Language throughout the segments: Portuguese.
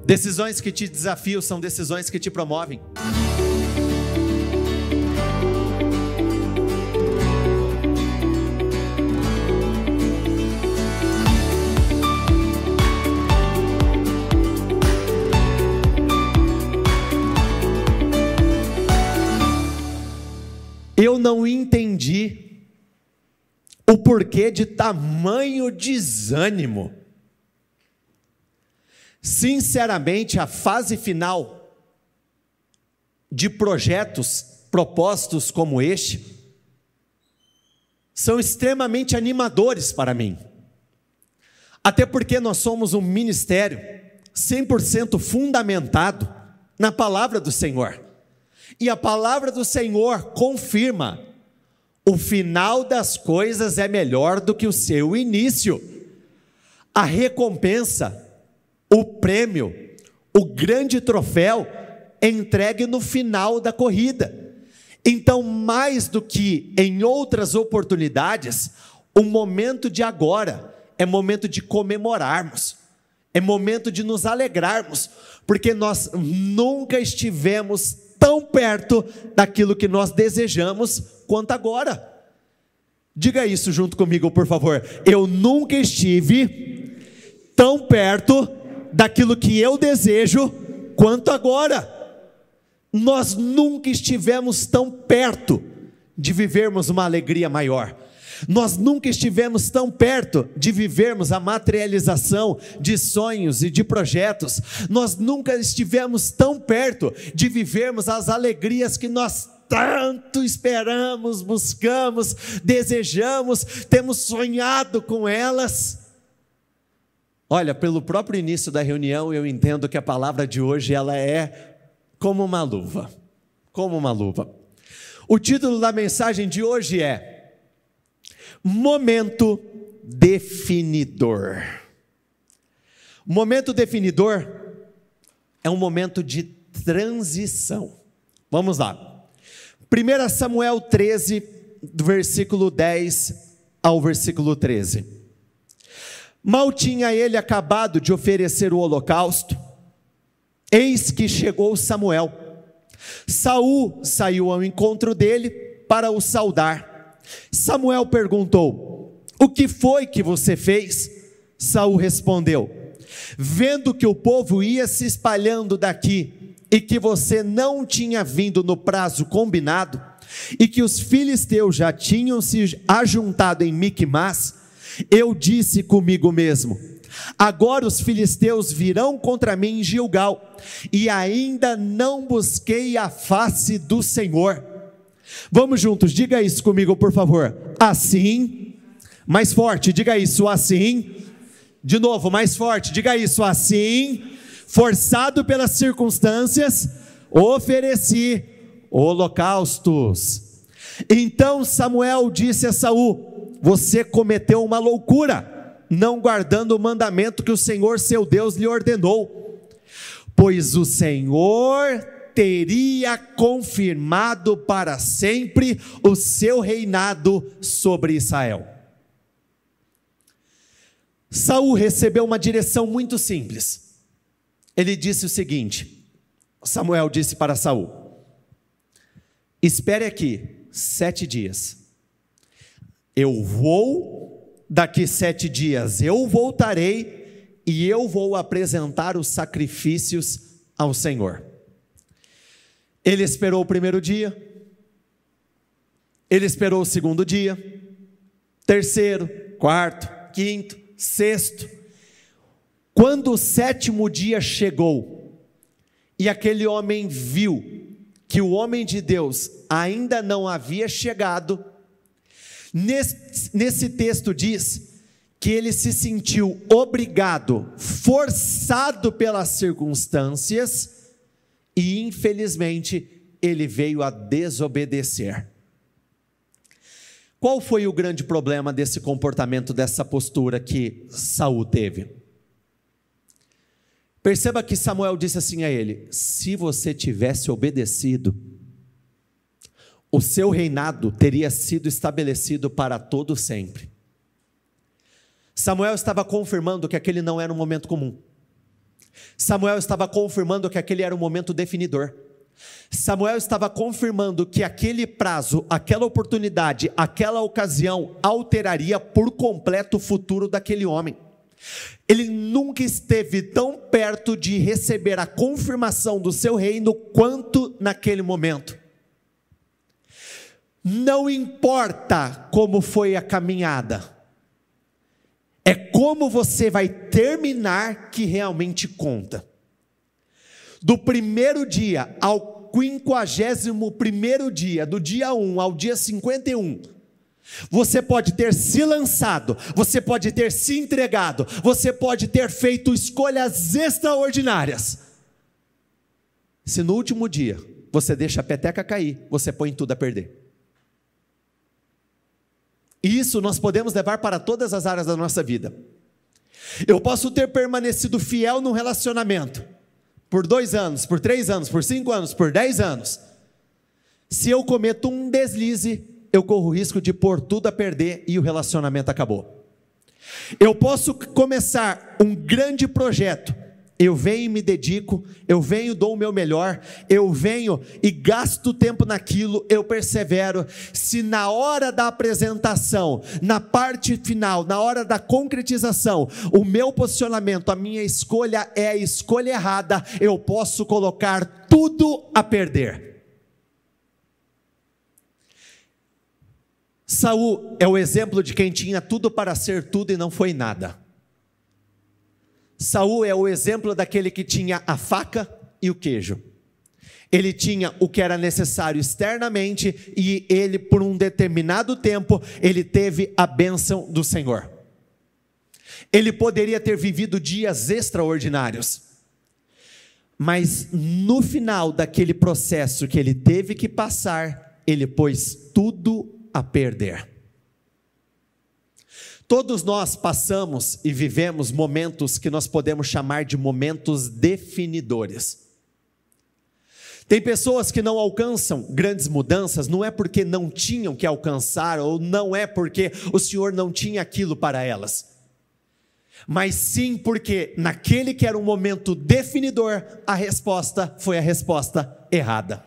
Decisões que te desafiam são decisões que te promovem. Eu não entendi o porquê de tamanho desânimo. Sinceramente, a fase final de projetos propostos como este são extremamente animadores para mim. Até porque nós somos um ministério 100% fundamentado na palavra do Senhor. E a palavra do Senhor confirma: o final das coisas é melhor do que o seu início. A recompensa, o prêmio, o grande troféu é entregue no final da corrida. Então, mais do que em outras oportunidades, o momento de agora é momento de comemorarmos, é momento de nos alegrarmos, porque nós nunca estivemos tão perto daquilo que nós desejamos quanto agora. Diga isso junto comigo, por favor. Eu nunca estive tão perto daquilo que eu desejo quanto agora. Nós nunca estivemos tão perto de vivermos uma alegria maior. Nós nunca estivemos tão perto de vivermos a materialização de sonhos e de projetos. Nós nunca estivemos tão perto de vivermos as alegrias que nós tanto esperamos, buscamos, desejamos, temos sonhado com elas. Olha, pelo próprio início da reunião, eu entendo que a palavra de hoje, ela é como uma luva. Como uma luva. O título da mensagem de hoje é Momento definidor. Momento definidor é um momento de transição. Vamos lá. 1 Samuel 13, do versículo 10 ao versículo 13. Mal tinha ele acabado de oferecer o holocausto, eis que chegou Samuel. Saul saiu ao encontro dele para o saudar. Samuel perguntou: o que foi que você fez? Saul respondeu: vendo que o povo ia se espalhando daqui, e que você não tinha vindo no prazo combinado, e que os filisteus já tinham se ajuntado em Miquimás, eu disse comigo mesmo: agora os filisteus virão contra mim em Gilgal, e ainda não busquei a face do Senhor. Vamos juntos, diga isso comigo, por favor. Assim, mais forte, diga isso, assim. De novo, mais forte, diga isso, assim. Forçado pelas circunstâncias, ofereci holocaustos. Então Samuel disse a Saul: você cometeu uma loucura, não guardando o mandamento que o Senhor seu Deus lhe ordenou, pois o Senhor teria confirmado para sempre o seu reinado sobre Israel. Saul recebeu uma direção muito simples. Ele disse o seguinte: Samuel disse para Saul: espere aqui 7 dias, eu vou, daqui 7 dias eu voltarei, e eu vou apresentar os sacrifícios ao Senhor. Ele esperou o primeiro dia, ele esperou o segundo dia, terceiro, quarto, quinto, sexto. Quando o 7º dia chegou, e aquele homem viu que o homem de Deus ainda não havia chegado, nesse texto diz que ele se sentiu obrigado, forçado pelas circunstâncias, e infelizmente ele veio a desobedecer. Qual foi o grande problema desse comportamento, dessa postura que Saul teve? Perceba que Samuel disse assim a ele: se você tivesse obedecido, o seu reinado teria sido estabelecido para todo sempre. Samuel estava confirmando que aquele não era um momento comum. Samuel estava confirmando que aquele era um momento definidor. Samuel estava confirmando que aquele prazo, aquela oportunidade, aquela ocasião alteraria por completo o futuro daquele homem. Ele nunca esteve tão perto de receber a confirmação do seu reino quanto naquele momento. Não importa como foi a caminhada, é como você vai terminar que realmente conta. Do primeiro dia ao 51º dia, do dia 1 ao dia 51, você pode ter se lançado, você pode ter se entregado, você pode ter feito escolhas extraordinárias. Se no último dia você deixa a peteca cair, você põe tudo a perder. E isso nós podemos levar para todas as áreas da nossa vida. Eu posso ter permanecido fiel num relacionamento por 2 anos, por 3 anos, por 5 anos, por 10 anos. Se eu cometo um deslize, eu corro o risco de pôr tudo a perder e o relacionamento acabou. Eu posso começar um grande projeto, eu venho e me dedico, eu venho e dou o meu melhor, eu venho e gasto tempo naquilo, eu persevero. Se na hora da apresentação, na parte final, na hora da concretização, o meu posicionamento, a minha escolha é a escolha errada, eu posso colocar tudo a perder. Saul é o exemplo de quem tinha tudo para ser tudo e não foi nada. Saul é o exemplo daquele que tinha a faca e o queijo. Ele tinha o que era necessário externamente e ele, por um determinado tempo, ele teve a bênção do Senhor. Ele poderia ter vivido dias extraordinários, mas no final daquele processo que ele teve que passar, ele pôs tudo a perder. Todos nós passamos e vivemos momentos que nós podemos chamar de momentos definidores. Tem pessoas que não alcançam grandes mudanças, não é porque não tinham que alcançar, ou não é porque o Senhor não tinha aquilo para elas, mas sim porque naquele que era um momento definidor, a resposta foi a resposta errada.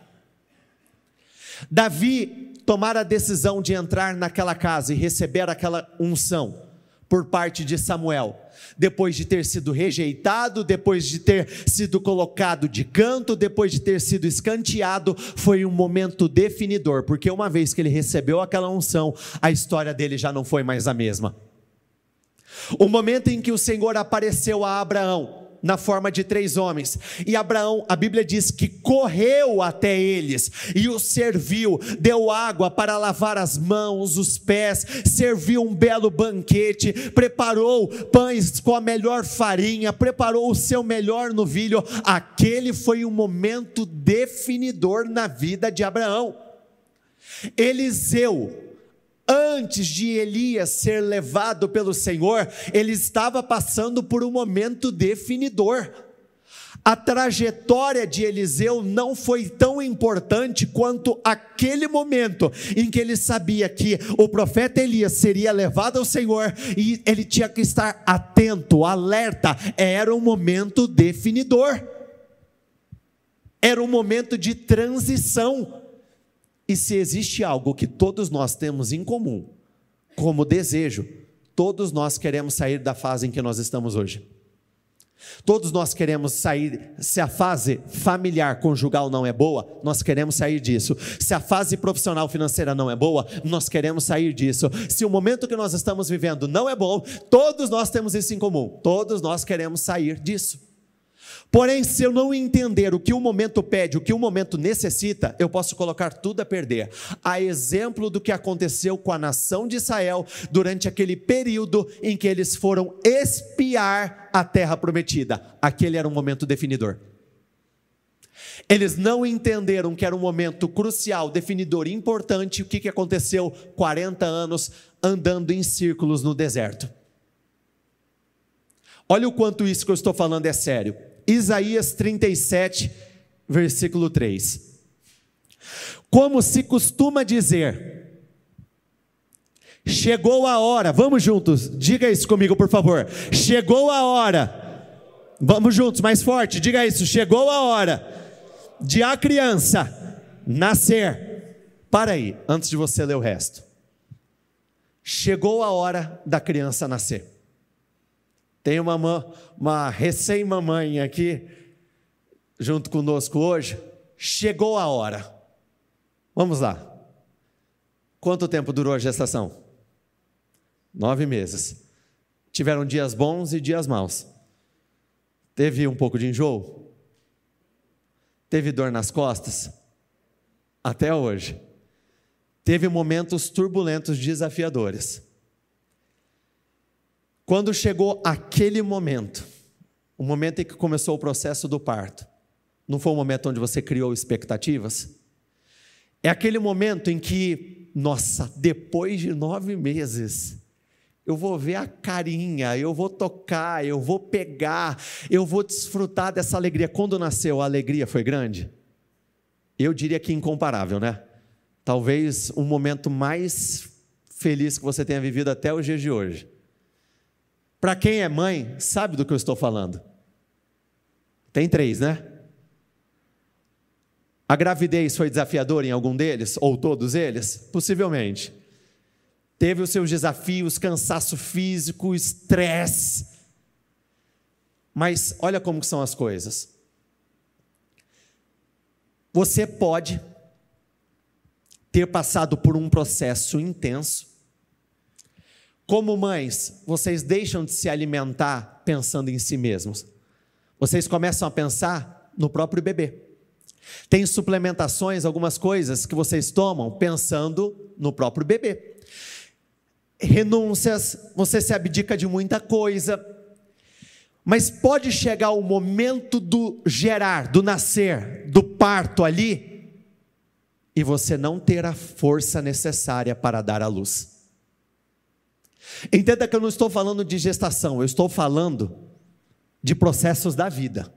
Davi tomar a decisão de entrar naquela casa e receber aquela unção por parte de Samuel, depois de ter sido rejeitado, depois de ter sido colocado de canto, depois de ter sido escanteado, foi um momento definidor, porque uma vez que ele recebeu aquela unção, a história dele já não foi mais a mesma. O momento em que o Senhor apareceu a Abraão, na forma de 3 homens, e Abraão, a Bíblia diz que correu até eles, e os serviu, deu água para lavar as mãos, os pés, serviu um belo banquete, preparou pães com a melhor farinha, preparou o seu melhor novilho. Aquele foi um momento definidor na vida de Abraão. Eliseu, antes de Elias ser levado pelo Senhor, ele estava passando por um momento definidor. A trajetória de Eliseu não foi tão importante quanto aquele momento em que ele sabia que o profeta Elias seria levado ao Senhor e ele tinha que estar atento, alerta. Era um momento definidor, era um momento de transição. E se existe algo que todos nós temos em comum, como desejo, todos nós queremos sair da fase em que nós estamos hoje. Todos nós queremos sair. Se a fase familiar, conjugal não é boa, nós queremos sair disso. Se a fase profissional, financeira não é boa, nós queremos sair disso. Se o momento que nós estamos vivendo não é bom, todos nós temos isso em comum. Todos nós queremos sair disso. Porém, se eu não entender o que o momento pede, o que o momento necessita, eu posso colocar tudo a perder. A exemplo do que aconteceu com a nação de Israel durante aquele período em que eles foram espiar a terra prometida. Aquele era um momento definidor. Eles não entenderam que era um momento crucial, definidor, importante. O que aconteceu? 40 anos andando em círculos no deserto. Olha o quanto isso que eu estou falando é sério. Isaías 37, versículo 3. Como se costuma dizer, chegou a hora, vamos juntos, diga isso comigo por favor, chegou a hora Vamos juntos, mais forte, diga isso. Chegou a hora de a criança nascer. Para aí, antes de você ler o resto. Chegou a hora da criança nascer. Tem uma recém-mamãe aqui, junto conosco hoje. Chegou a hora. Vamos lá. Quanto tempo durou a gestação? 9 meses. Tiveram dias bons e dias maus. Teve um pouco de enjoo? Teve dor nas costas? Até hoje. Teve momentos turbulentos, desafiadores. Quando chegou aquele momento, o momento em que começou o processo do parto, não foi um momento onde você criou expectativas? É aquele momento em que, nossa, depois de 9 meses, eu vou ver a carinha, eu vou tocar, eu vou pegar, eu vou desfrutar dessa alegria. Quando nasceu, a alegria foi grande? Eu diria que incomparável, né? Talvez um momento mais feliz que você tenha vivido até os dias de hoje. Para quem é mãe, sabe do que eu estou falando. Tem 3, né? A gravidez foi desafiadora em algum deles, ou todos eles? Possivelmente. Teve os seus desafios, cansaço físico, estresse. Mas olha como são as coisas. Você pode ter passado por um processo intenso. Como mães, vocês deixam de se alimentar pensando em si mesmos. Vocês começam a pensar no próprio bebê. Tem suplementações, algumas coisas que vocês tomam pensando no próprio bebê. Renúncias, você se abdica de muita coisa. Mas pode chegar o momento do gerar, do nascer, do parto ali, e você não ter a força necessária para dar à luz. Entenda que eu não estou falando de gestação, eu estou falando de processos da vida.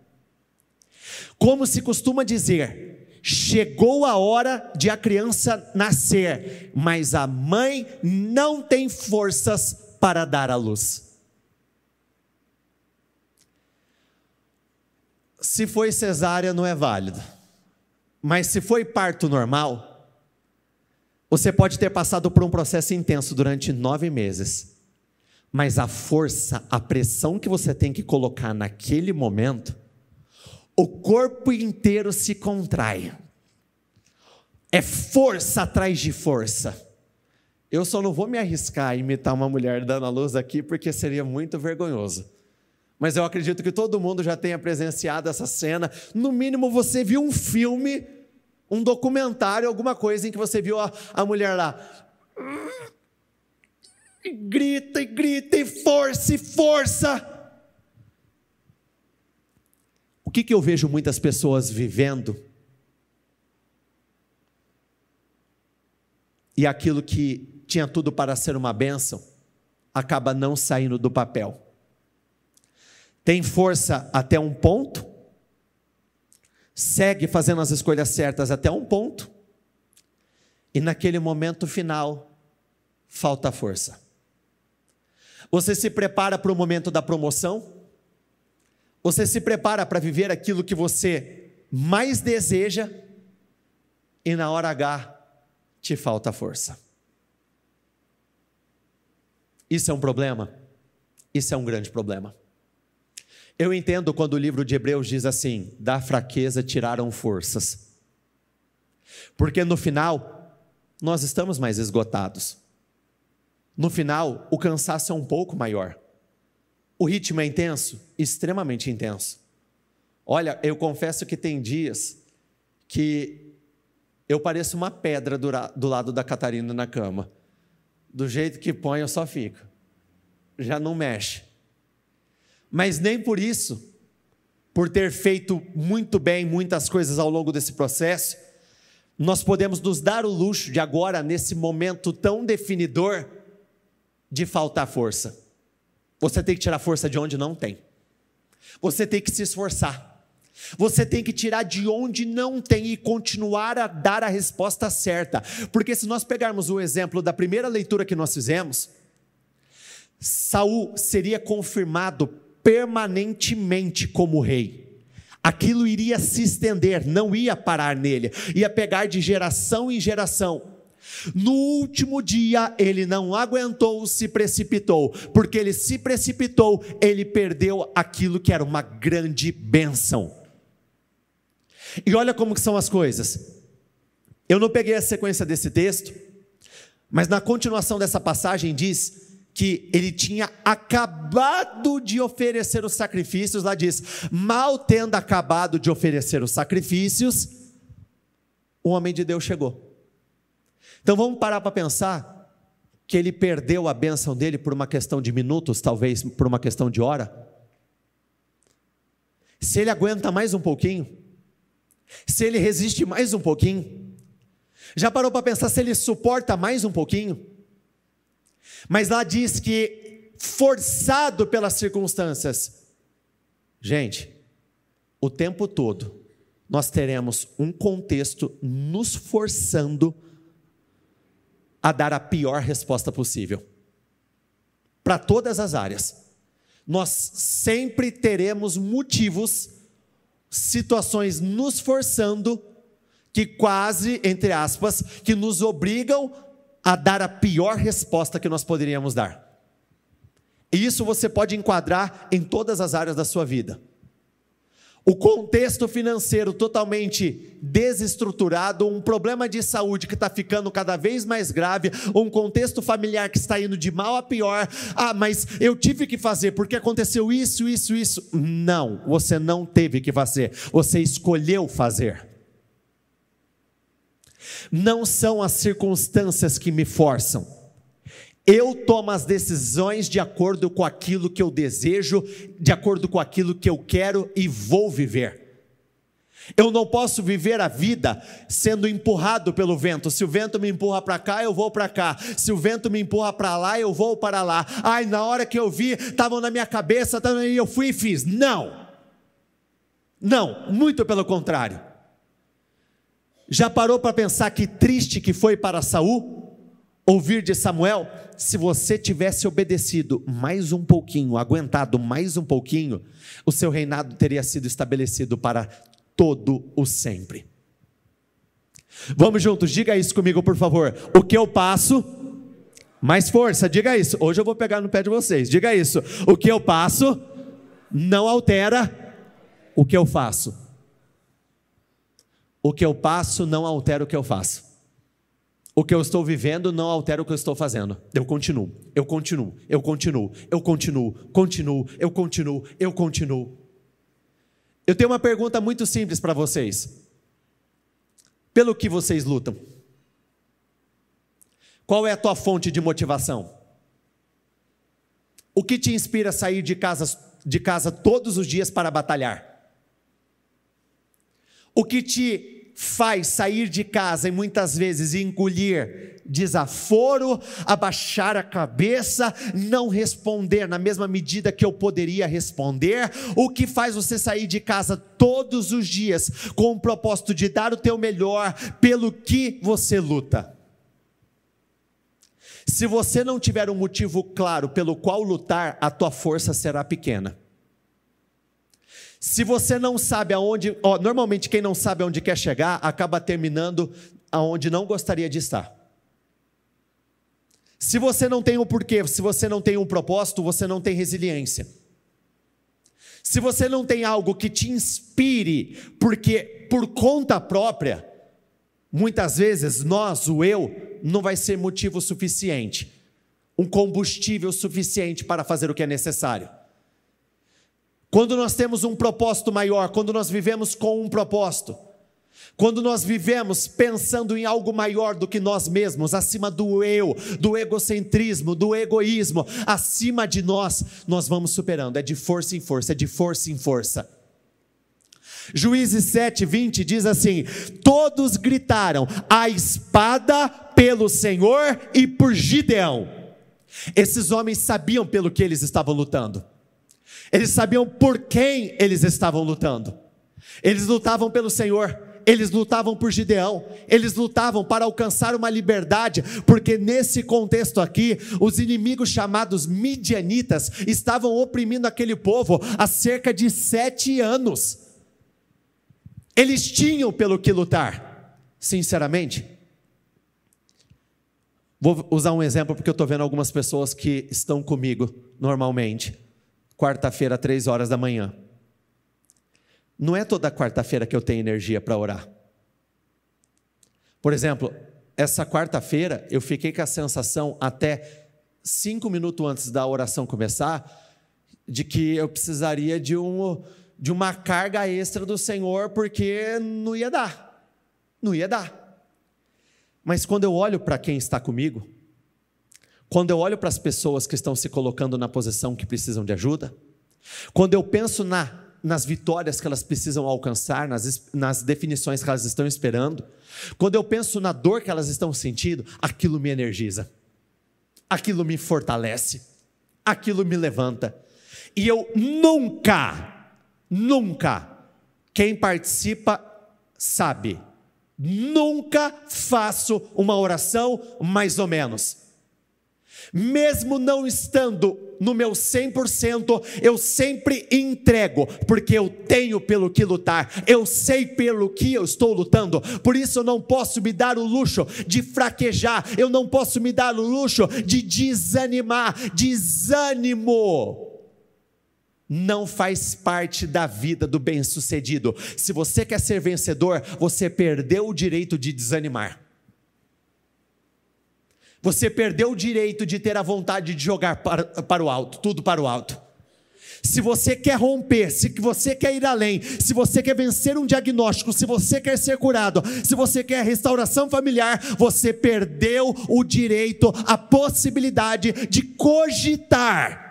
Como se costuma dizer, chegou a hora de a criança nascer, mas a mãe não tem forças para dar à luz. Se foi cesárea, não é válido. Mas se foi parto normal, você pode ter passado por um processo intenso durante 9 meses. Mas a força, a pressão que você tem que colocar naquele momento, o corpo inteiro se contrai. É força atrás de força. Eu só não vou me arriscar a imitar uma mulher dando à luz aqui, porque seria muito vergonhoso. Mas eu acredito que todo mundo já tenha presenciado essa cena. No mínimo você viu um filme, um documentário, alguma coisa em que você viu a mulher lá. E grita, e força, e força. O que eu vejo muitas pessoas vivendo? E aquilo que tinha tudo para ser uma bênção, acaba não saindo do papel. Tem força até um ponto, segue fazendo as escolhas certas até um ponto, e naquele momento final, falta força. Você se prepara para o momento da promoção, você se prepara para viver aquilo que você mais deseja, e na hora H, te falta força. Isso é um problema? Isso é um grande problema. Eu entendo quando o livro de Hebreus diz assim, da fraqueza tiraram forças. Porque no final, nós estamos mais esgotados. No final, o cansaço é um pouco maior. O ritmo é intenso? Extremamente intenso. Olha, eu confesso que tem dias que eu pareço uma pedra do lado da Catarina na cama. Do jeito que põe, eu só fico. Já não mexe. Mas nem por isso, por ter feito muito bem muitas coisas ao longo desse processo, nós podemos nos dar o luxo de agora, nesse momento tão definidor, de faltar força. Você tem que tirar força de onde não tem. Você tem que se esforçar. Você tem que tirar de onde não tem e continuar a dar a resposta certa. Porque se nós pegarmos o exemplo da primeira leitura que nós fizemos, Saul seria confirmado permanentemente como rei. Aquilo iria se estender, não ia parar nele, ia pegar de geração em geração. No último dia, ele não aguentou, se precipitou. Porque ele se precipitou, ele perdeu aquilo que era uma grande bênção. E olha como que são as coisas. Eu não peguei a sequência desse texto, mas na continuação dessa passagem diz que ele tinha acabado de oferecer os sacrifícios. Lá diz: mal tendo acabado de oferecer os sacrifícios, o homem de Deus chegou. Então vamos parar para pensar que ele perdeu a bênção dele por uma questão de minutos, talvez por uma questão de hora. Se ele aguenta mais um pouquinho, se ele resiste mais um pouquinho, já parou para pensar se ele suporta mais um pouquinho? Mas lá diz que forçado pelas circunstâncias. Gente, o tempo todo nós teremos um contexto nos forçando a dar a pior resposta possível, para todas as áreas. Nós sempre teremos motivos, situações nos forçando, que quase, entre aspas, que nos obrigam a dar a pior resposta que nós poderíamos dar. E isso você pode enquadrar em todas as áreas da sua vida. O contexto financeiro totalmente desestruturado, um problema de saúde que está ficando cada vez mais grave, um contexto familiar que está indo de mal a pior. Ah, mas eu tive que fazer porque aconteceu isso. Não, você não teve que fazer, você escolheu fazer. Não são as circunstâncias que me forçam. Eu tomo as decisões de acordo com aquilo que eu desejo, de acordo com aquilo que eu quero e vou viver. Eu não posso viver a vida sendo empurrado pelo vento. Se o vento me empurra para cá, eu vou para cá. Se o vento me empurra para lá, eu vou para lá. Ai, na hora que eu vi, estavam na minha cabeça, e eu fui e fiz. Não, muito pelo contrário. Já parou para pensar que triste que foi para Saul ouvir de Samuel? Se você tivesse obedecido mais um pouquinho, aguentado mais um pouquinho, o seu reinado teria sido estabelecido para todo o sempre. Vamos juntos, diga isso comigo, por favor. O que eu passo, mais força, diga isso. Hoje eu vou pegar no pé de vocês, diga isso. O que eu passo não altera o que eu faço. O que eu passo não altera o que eu faço. O que eu estou vivendo não altera o que eu estou fazendo. Eu continuo. Eu tenho uma pergunta muito simples para vocês. Pelo que vocês lutam? Qual é a tua fonte de motivação? O que te inspira a sair de casa todos os dias para batalhar? O que te faz sair de casa e muitas vezes engolir desaforo, abaixar a cabeça, não responder na mesma medida que eu poderia responder? O que faz você sair de casa todos os dias com o propósito de dar o teu melhor pelo que você luta? Se você não tiver um motivo claro pelo qual lutar, a tua força será pequena. Se você não sabe aonde, normalmente quem não sabe aonde quer chegar, acaba terminando aonde não gostaria de estar. Se você não tem um porquê, se você não tem um propósito, você não tem resiliência. Se você não tem algo que te inspire, porque por conta própria, muitas vezes o eu, não vai ser motivo suficiente, um combustível suficiente para fazer o que é necessário. Quando nós temos um propósito maior, quando nós vivemos com um propósito, quando nós vivemos pensando em algo maior do que nós mesmos, acima do eu, do egocentrismo, do egoísmo, acima de nós vamos superando, é de força em força, é de força em força. Juízes 7:20 diz assim: todos gritaram, a espada pelo Senhor e por Gideão. Esses homens sabiam pelo que eles estavam lutando. Eles sabiam por quem eles estavam lutando. Eles lutavam pelo Senhor, eles lutavam por Gideão, eles lutavam para alcançar uma liberdade, porque nesse contexto aqui, os inimigos chamados midianitas estavam oprimindo aquele povo há cerca de 7 anos. Eles tinham pelo que lutar. Sinceramente, vou usar um exemplo porque eu estou vendo algumas pessoas que estão comigo normalmente, quarta-feira, 3 horas da manhã. Não é toda quarta-feira que eu tenho energia para orar. Por exemplo, essa quarta-feira eu fiquei com a sensação até 5 minutos antes da oração começar, de que eu precisaria de uma carga extra do Senhor, porque não ia dar. Mas quando eu olho para quem está comigo, quando eu olho para as pessoas que estão se colocando na posição que precisam de ajuda, quando eu penso nas vitórias que elas precisam alcançar, nas definições que elas estão esperando, quando eu penso na dor que elas estão sentindo, aquilo me energiza, aquilo me fortalece, aquilo me levanta. E eu nunca, quem participa sabe, nunca faço uma oração mais ou menos. Mesmo não estando no meu 100%, eu sempre entrego, porque eu tenho pelo que lutar, eu sei pelo que eu estou lutando. Por isso eu não posso me dar o luxo de fraquejar, eu não posso me dar o luxo de desanimar. Desânimo não faz parte da vida do bem-sucedido. Se você quer ser vencedor, você perdeu o direito de desanimar. Você perdeu o direito de ter a vontade de jogar para o alto, tudo para o alto. Se você quer romper, se você quer ir além, se você quer vencer um diagnóstico, se você quer ser curado, se você quer restauração familiar, você perdeu o direito, a possibilidade de cogitar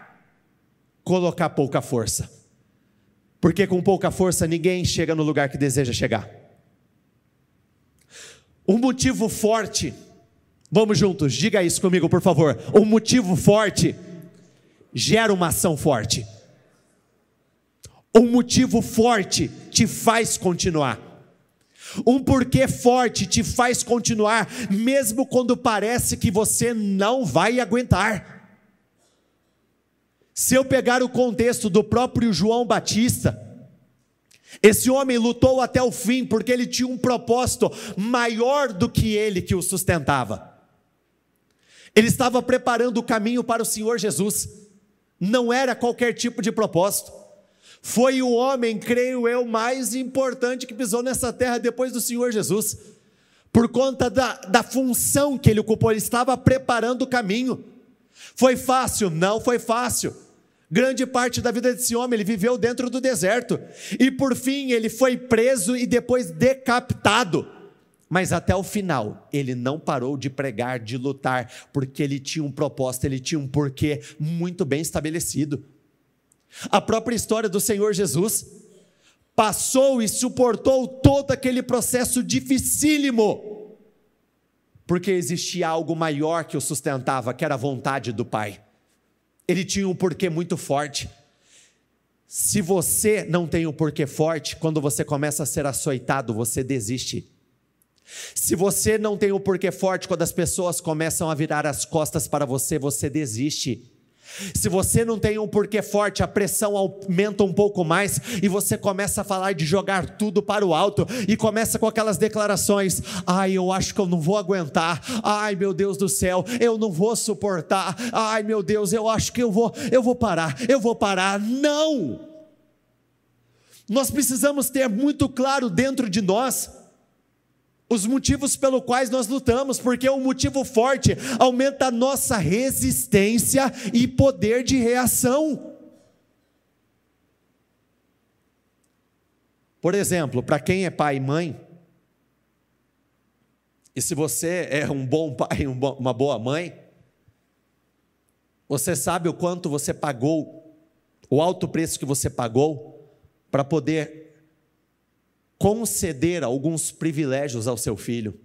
colocar pouca força. Porque com pouca força ninguém chega no lugar que deseja chegar. Um motivo forte, vamos juntos, diga isso comigo por favor. Um motivo forte gera uma ação forte. Um motivo forte te faz continuar. Um porquê forte te faz continuar, mesmo quando parece que você não vai aguentar. Se eu pegar o contexto do próprio João Batista, esse homem lutou até o fim, porque ele tinha um propósito maior do que ele que o sustentava. Ele estava preparando o caminho para o Senhor Jesus, não era qualquer tipo de propósito. Foi o homem, creio eu, mais importante que pisou nessa terra depois do Senhor Jesus, por conta da função que ele ocupou. Ele estava preparando o caminho. Foi fácil? Não foi fácil. Grande parte da vida desse homem ele viveu dentro do deserto, e por fim ele foi preso e depois decapitado, mas até o final ele não parou de pregar, de lutar, porque ele tinha um propósito, ele tinha um porquê muito bem estabelecido. A própria história do Senhor Jesus passou e suportou todo aquele processo dificílimo, porque existia algo maior que o sustentava, que era a vontade do Pai. Ele tinha um porquê muito forte. Se você não tem um porquê forte, quando você começa a ser açoitado, você desiste. Se você não tem um porquê forte, quando as pessoas começam a virar as costas para você, você desiste. Se você não tem um porquê forte, a pressão aumenta um pouco mais e você começa a falar de jogar tudo para o alto e começa com aquelas declarações: ai, eu acho que eu não vou aguentar, ai meu Deus do céu, eu não vou suportar, ai meu Deus, eu acho que eu vou parar. Não! Nós precisamos ter muito claro dentro de nós os motivos pelos quais nós lutamos, porque um motivo forte aumenta a nossa resistência e poder de reação. Por exemplo, para quem é pai e mãe, e se você é um bom pai e uma boa mãe, você sabe o quanto você pagou, o alto preço que você pagou para poder conceder alguns privilégios ao seu filho.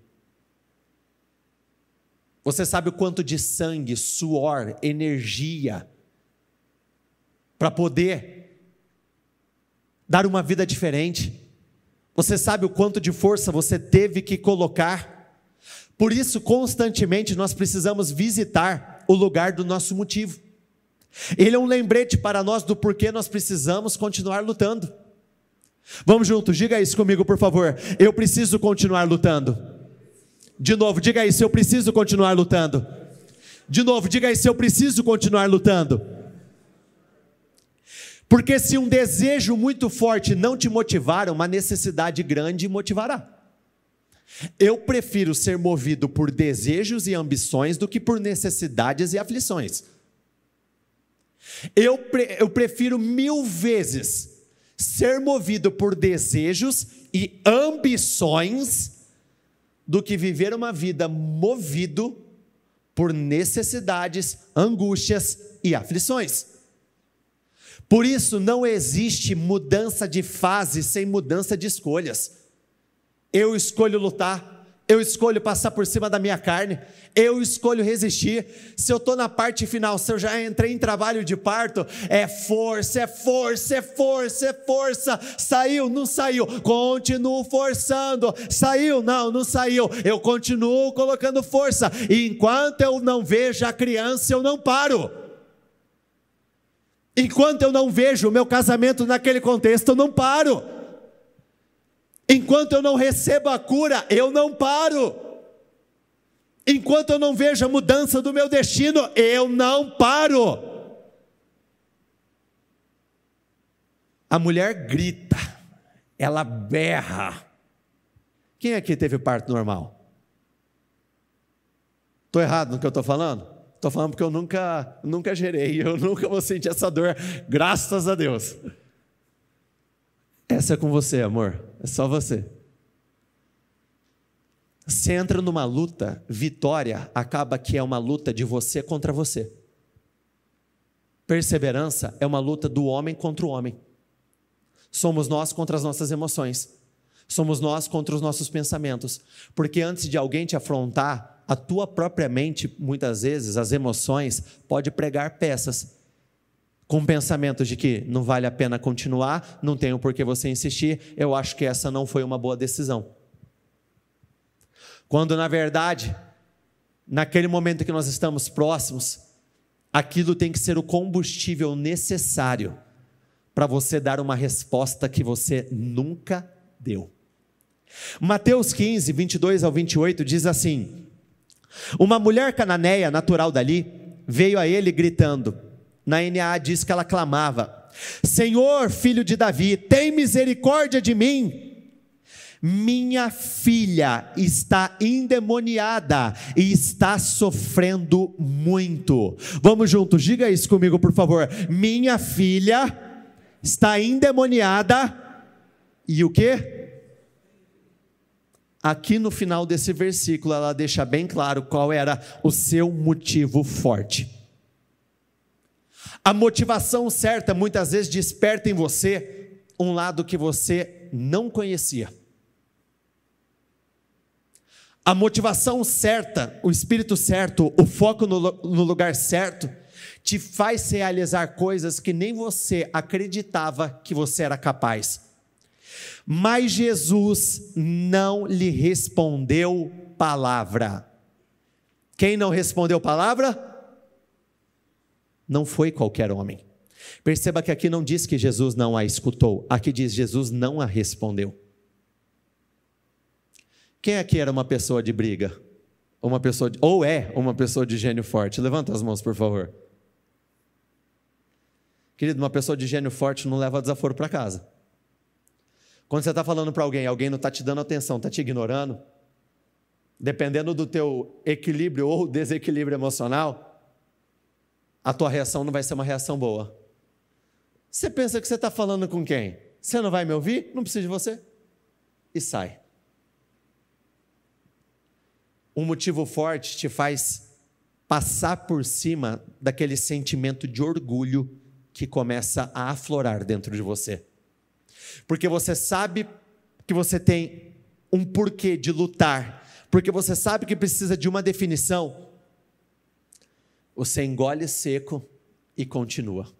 Você sabe o quanto de sangue, suor, energia para poder dar uma vida diferente. Você sabe o quanto de força você teve que colocar? Por isso, constantemente, nós precisamos visitar o lugar do nosso motivo. Ele é um lembrete para nós do porquê nós precisamos continuar lutando. Vamos juntos, diga isso comigo, por favor. Eu preciso continuar lutando. De novo, diga isso, eu preciso continuar lutando. De novo, diga isso, eu preciso continuar lutando. Porque se um desejo muito forte não te motivar, uma necessidade grande motivará. Eu prefiro ser movido por desejos e ambições do que por necessidades e aflições. Eu prefiro 1000 vezes ser movido por desejos e ambições do que viver uma vida movido por necessidades, angústias e aflições. Por isso não existe mudança de fase sem mudança de escolhas. Eu escolho lutar, eu escolho passar por cima da minha carne, eu escolho resistir. Se eu estou na parte final, se eu já entrei em trabalho de parto, é força, é força, é força, é força. Saiu, não saiu, continuo forçando. Saiu, não saiu, eu continuo colocando força. E enquanto eu não vejo a criança, eu não paro. Enquanto eu não vejo o meu casamento naquele contexto, eu não paro. Enquanto eu não recebo a cura, eu não paro. Enquanto eu não vejo a mudança do meu destino, eu não paro. A mulher grita, ela berra. Quem aqui teve parto normal? Estou errado no que eu estou falando? Estou falando porque eu nunca gerei, eu nunca vou sentir essa dor, graças a Deus. Essa é com você, amor, é só você. Você entra numa luta, vitória acaba que é uma luta de você contra você. Perseverança é uma luta do homem contra o homem. Somos nós contra as nossas emoções. Somos nós contra os nossos pensamentos. Porque antes de alguém te afrontar, a tua própria mente, muitas vezes, as emoções, pode pregar peças. Com pensamentos de que não vale a pena continuar, não tenho por que você insistir, eu acho que essa não foi uma boa decisão. Quando na verdade, naquele momento que nós estamos próximos, aquilo tem que ser o combustível necessário para você dar uma resposta que você nunca deu. Mateus 15, 22 ao 28 diz assim: uma mulher cananeia, natural dali, veio a ele gritando. Na NAA diz que ela clamava: Senhor, filho de Davi, tem misericórdia de mim. Minha filha está endemoniada e está sofrendo muito. Vamos juntos, diga isso comigo, por favor. Minha filha está endemoniada e o quê? Aqui no final desse versículo ela deixa bem claro qual era o seu motivo forte. A motivação certa muitas vezes desperta em você um lado que você não conhecia. A motivação certa, o espírito certo, o foco no lugar certo, te faz realizar coisas que nem você acreditava que você era capaz. Mas Jesus não lhe respondeu palavra. Quem não respondeu palavra? Não foi qualquer homem. Perceba que aqui não diz que Jesus não a escutou, aqui diz Jesus não a respondeu. Quem aqui era uma pessoa de briga? Ou é uma pessoa de gênio forte? Levanta as mãos, por favor. Querido, uma pessoa de gênio forte não leva desaforo para casa. Quando você está falando para alguém não está te dando atenção, está te ignorando, dependendo do teu equilíbrio ou desequilíbrio emocional, a tua reação não vai ser uma reação boa. Você pensa que você está falando com quem? Você não vai me ouvir? Não precisa de você. E sai. Um motivo forte te faz passar por cima daquele sentimento de orgulho que começa a aflorar dentro de você. Porque você sabe que você tem um porquê de lutar, porque você sabe que precisa de uma definição, você engole seco e continua.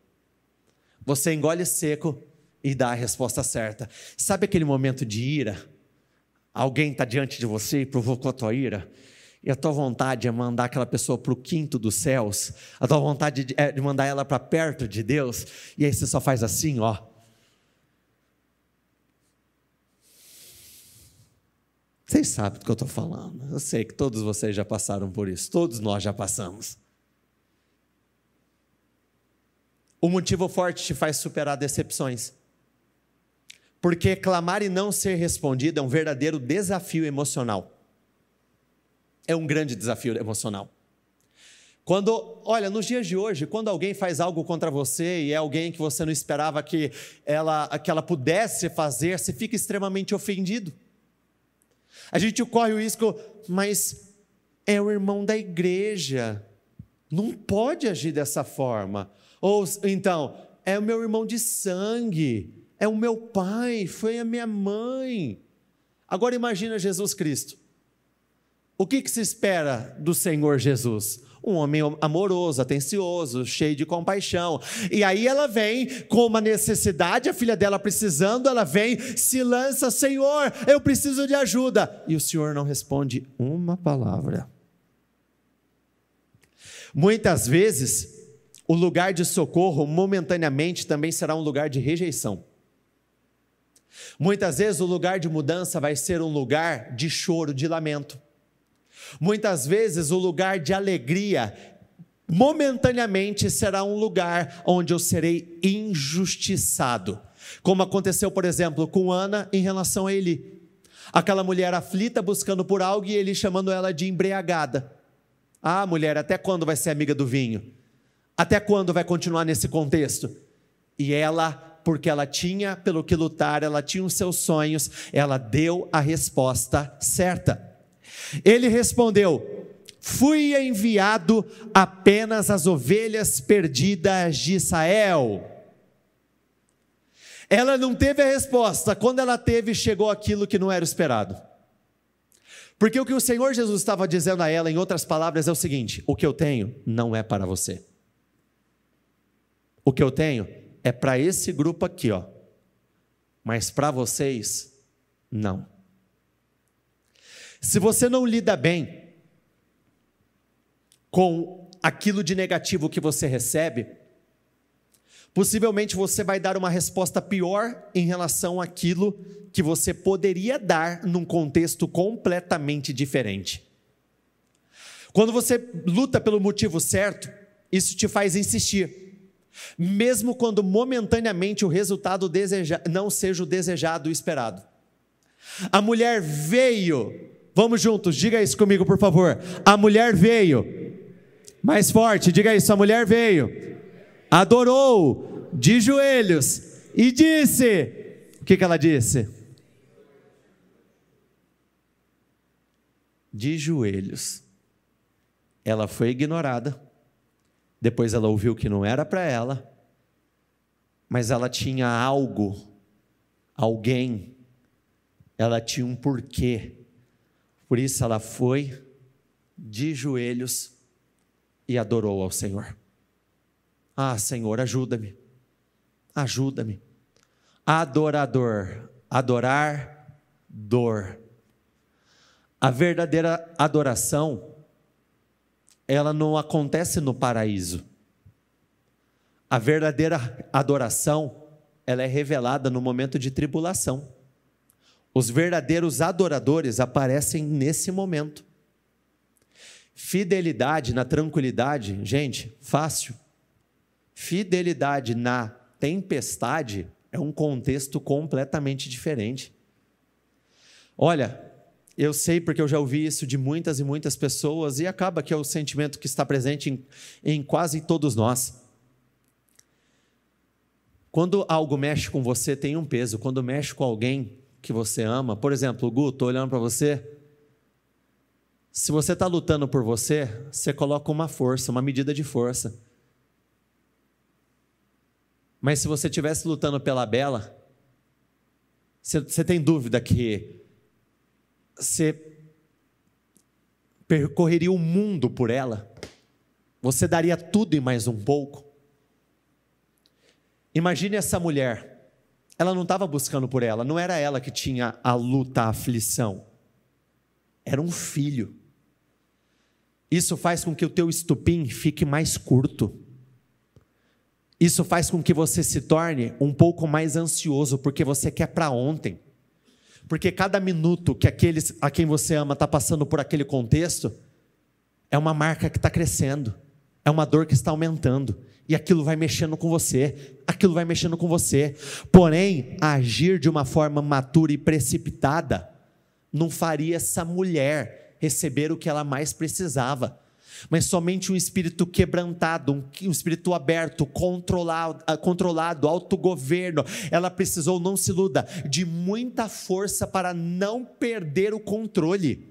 Você engole seco e dá a resposta certa. Sabe aquele momento de ira? Alguém está diante de você e provocou a tua ira, e a tua vontade é mandar aquela pessoa para o quinto dos céus, a tua vontade é de mandar ela para perto de Deus, e aí você só faz assim, ó. Vocês sabem do que eu estou falando, eu sei que todos vocês já passaram por isso, todos nós já passamos. O motivo forte te faz superar decepções, porque clamar e não ser respondido é um verdadeiro desafio emocional. É um grande desafio emocional. Olha, nos dias de hoje, quando alguém faz algo contra você e é alguém que você não esperava que ela pudesse fazer, você fica extremamente ofendido. A gente corre o risco, mas é o irmão da igreja, não pode agir dessa forma. Ou então, é o meu irmão de sangue, é o meu pai, foi a minha mãe. Agora imagina Jesus Cristo. O que se espera do Senhor Jesus? Um homem amoroso, atencioso, cheio de compaixão. E aí ela vem com uma necessidade, a filha dela precisando, ela vem, se lança, Senhor, eu preciso de ajuda. E o Senhor não responde uma palavra. Muitas vezes, o lugar de socorro, momentaneamente, também será um lugar de rejeição. Muitas vezes, o lugar de mudança vai ser um lugar de choro, de lamento. Muitas vezes o lugar de alegria, momentaneamente, será um lugar onde eu serei injustiçado. Como aconteceu, por exemplo, com Ana em relação a Eli. Aquela mulher aflita buscando por algo e Eli chamando ela de embriagada. Ah, mulher, até quando vai ser amiga do vinho? Até quando vai continuar nesse contexto? E ela, porque ela tinha pelo que lutar, ela tinha os seus sonhos, ela deu a resposta certa. Ele respondeu: fui enviado apenas às ovelhas perdidas de Israel. Ela não teve a resposta, quando ela teve, chegou aquilo que não era esperado. Porque o que o Senhor Jesus estava dizendo a ela, em outras palavras, é o seguinte: o que eu tenho não é para você. O que eu tenho é para esse grupo aqui, ó. Mas para vocês, não. Se você não lida bem com aquilo de negativo que você recebe, possivelmente você vai dar uma resposta pior em relação àquilo que você poderia dar num contexto completamente diferente. Quando você luta pelo motivo certo, isso te faz insistir, mesmo quando momentaneamente o resultado não seja o desejado e esperado. A mulher veio. Vamos juntos, diga isso comigo, por favor. A mulher veio. Mais forte, diga isso. A mulher veio, adorou de joelhos e disse: o que ela disse? De joelhos. Ela foi ignorada. Depois ela ouviu que não era para ela, mas ela tinha algo, alguém, ela tinha um porquê. Por isso ela foi de joelhos e adorou ao Senhor. Ah, Senhor, ajuda-me. Ajuda-me. Adorador. Adorar, dor. A verdadeira adoração, ela não acontece no paraíso. A verdadeira adoração, ela é revelada no momento de tribulação. Os verdadeiros adoradores aparecem nesse momento. Fidelidade na tranquilidade, gente, fácil. Fidelidade na tempestade é um contexto completamente diferente. Olha, eu sei porque eu já ouvi isso de muitas e muitas pessoas e acaba que é o sentimento que está presente em quase todos nós. Quando algo mexe com você, tem um peso. Quando mexe com alguém que você ama, por exemplo, o Gu, estou olhando para você. Se você está lutando por você, você coloca uma força, uma medida de força. Mas se você estivesse lutando pela Bela, você tem dúvida que você percorreria o mundo por ela? Você daria tudo e mais um pouco? Imagine essa mulher. ela não estava buscando por ela, não era ela que tinha a luta, a aflição, era um filho. Isso faz com que o teu estupim fique mais curto. Isso faz com que você se torne um pouco mais ansioso, porque você quer para ontem. Porque cada minuto que aqueles a quem você ama está passando por aquele contexto, é uma marca que está crescendo, é uma dor que está aumentando, e aquilo vai mexendo com você, aquilo vai mexendo com você. Porém, agir de uma forma matura e precipitada, não faria essa mulher receber o que ela mais precisava, mas somente um espírito quebrantado, um espírito aberto, controlado, autogoverno. Ela precisou, não se iluda, de muita força para não perder o controle.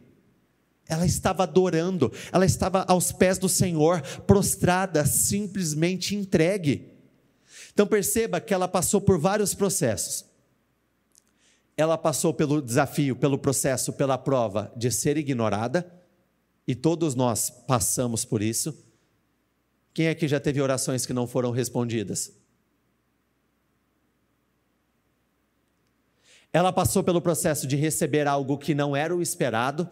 Ela estava adorando, ela estava aos pés do Senhor, prostrada, simplesmente entregue. Então perceba que ela passou por vários processos. Ela passou pelo desafio, pelo processo, pela prova de ser ignorada, e todos nós passamos por isso. Quem aqui já teve orações que não foram respondidas? Ela passou pelo processo de receber algo que não era o esperado.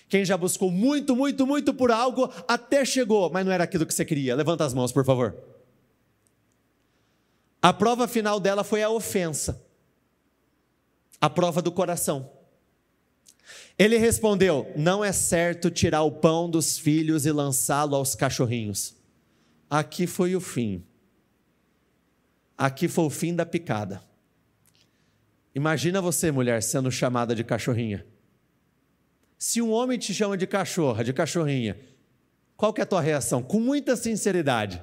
Quem já buscou muito, muito, muito por algo, até chegou, mas não era aquilo que você queria? Levanta as mãos, por favor. A prova final dela foi a ofensa, a prova do coração. Ele respondeu: não é certo tirar o pão dos filhos e lançá-lo aos cachorrinhos. Aqui foi o fim. Aqui foi o fim da picada. Imagina você, mulher, sendo chamada de cachorrinha. Se um homem te chama de cachorra, de cachorrinha, qual que é a tua reação? Com muita sinceridade.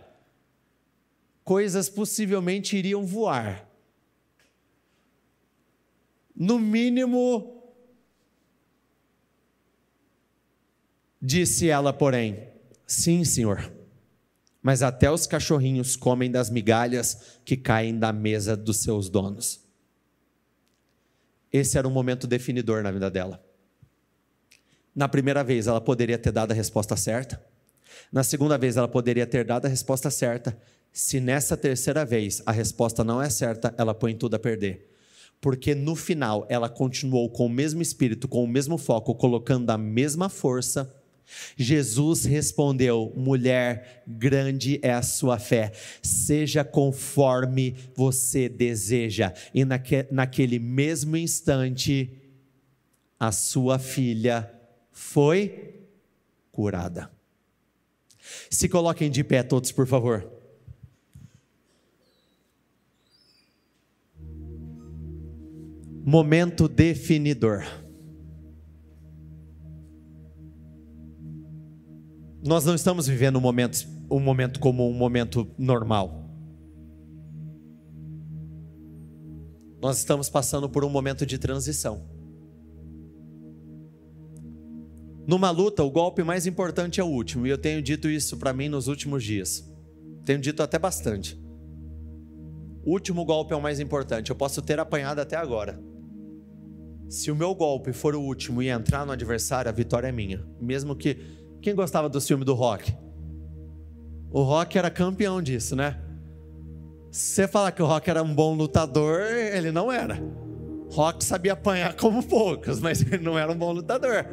Coisas possivelmente iriam voar. No mínimo, disse ela, porém: sim, Senhor, mas até os cachorrinhos comem das migalhas que caem da mesa dos seus donos. Esse era um momento definidor na vida dela. Na primeira vez ela poderia ter dado a resposta certa. Na segunda vez ela poderia ter dado a resposta certa. Se nessa terceira vez a resposta não é certa, ela põe tudo a perder. Porque no final ela continuou com o mesmo espírito, com o mesmo foco, colocando a mesma força. Jesus respondeu: mulher, grande é a sua fé, seja conforme você deseja. E naquele mesmo instante, a sua filha foi curada. Se coloquem de pé todos, por favor. Momento definidor. Nós não estamos vivendo um momento como um momento normal. Nós estamos passando por um momento de transição. Numa luta, o golpe mais importante é o último, e eu tenho dito isso para mim nos últimos dias. Tenho dito até bastante. O último golpe é o mais importante. Eu posso ter apanhado até agora. Se o meu golpe for o último e entrar no adversário, a vitória é minha. Mesmo que... Quem gostava do filme do Rock? O Rock era campeão disso, né? Se você falar que o Rock era um bom lutador, ele não era. Rock sabia apanhar como poucos, mas ele não era um bom lutador.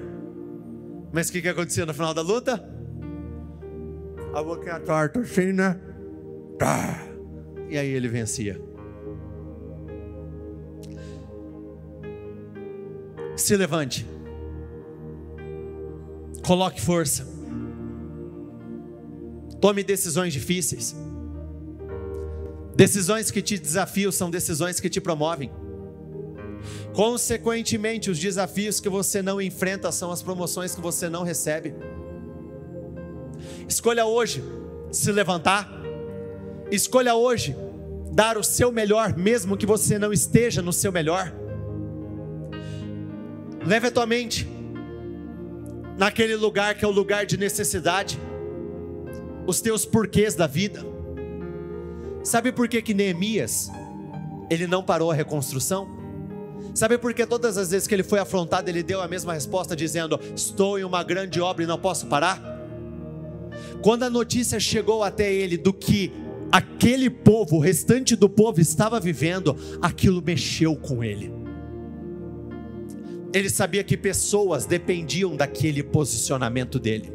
Mas o que acontecia no final da luta? A boquinha torta assim, né? E aí ele vencia. Se levante. Coloque força. Tome decisões difíceis. Decisões que te desafiam são decisões que te promovem. Consequentemente, os desafios que você não enfrenta são as promoções que você não recebe. Escolha hoje se levantar. Escolha hoje dar o seu melhor, mesmo que você não esteja no seu melhor. Leve a tua mente naquele lugar que é o lugar de necessidade, os teus porquês da vida. Sabe por que Neemias, ele não parou a reconstrução? Sabe por que todas as vezes que ele foi afrontado, ele deu a mesma resposta, dizendo: estou em uma grande obra e não posso parar? Quando a notícia chegou até ele do que aquele povo, o restante do povo estava vivendo, aquilo mexeu com ele. Ele sabia que pessoas dependiam daquele posicionamento dele.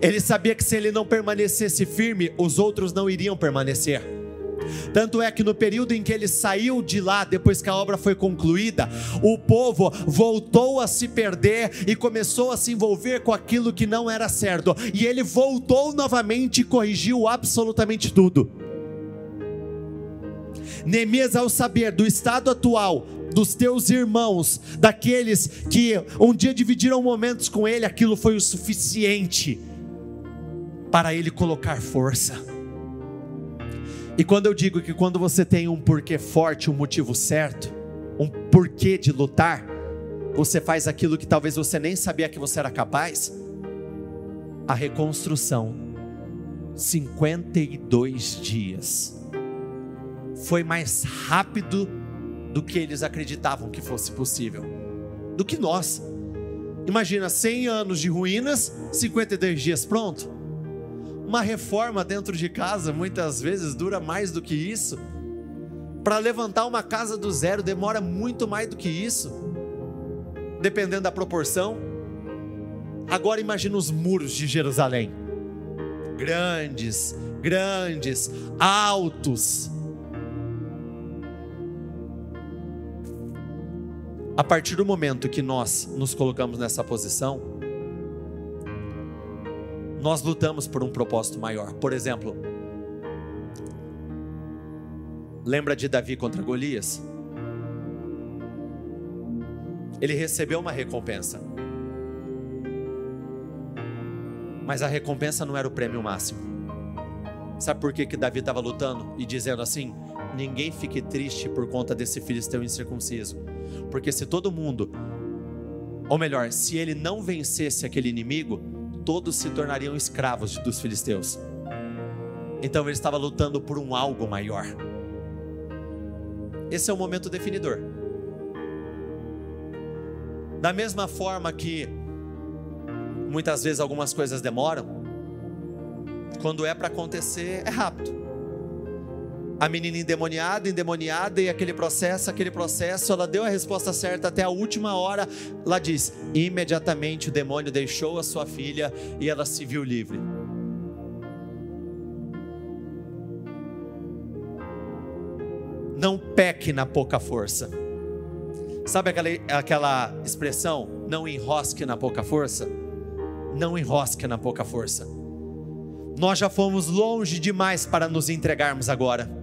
Ele sabia que se ele não permanecesse firme, os outros não iriam permanecer. Tanto é que no período em que ele saiu de lá, depois que a obra foi concluída, o povo voltou a se perder e começou a se envolver com aquilo que não era certo. E ele voltou novamente e corrigiu absolutamente tudo. Neemias, ao saber do estado atual dos teus irmãos, daqueles que um dia dividiram momentos com ele, aquilo foi o suficiente para ele colocar força. E quando eu digo que quando você tem um porquê forte, um motivo certo, um porquê de lutar, você faz aquilo que talvez você nem sabia que você era capaz. A reconstrução, 52 dias, foi mais rápido do que eles acreditavam que fosse possível, do que nós. Imagina 100 anos de ruínas, 52 dias pronto. Uma reforma dentro de casa muitas vezes dura mais do que isso. Para levantar uma casa do zero demora muito mais do que isso, dependendo da proporção. Agora imagina os muros de Jerusalém, grandes, altos. A partir do momento que nós nos colocamos nessa posição, nós lutamos por um propósito maior. Por exemplo, lembra de Davi contra Golias? Ele recebeu uma recompensa, mas a recompensa não era o prêmio máximo. Sabe por que Davi estava lutando e dizendo assim: ninguém fique triste por conta desse filisteu incircunciso, porque se todo mundo, ou melhor, se ele não vencesse aquele inimigo, todos se tornariam escravos dos filisteus. Então ele estava lutando por um algo maior. Esse é o momento definidor. Da mesma forma que muitas vezes algumas coisas demoram, quando é para acontecer é rápido. A menina endemoniada, e aquele processo, ela deu a resposta certa até a última hora. Ela diz: imediatamente o demônio deixou a sua filha e ela se viu livre. Não peque na pouca força. Sabe aquela expressão, não enrosque na pouca força? Não enrosque na pouca força. Nós já fomos longe demais para nos entregarmos agora.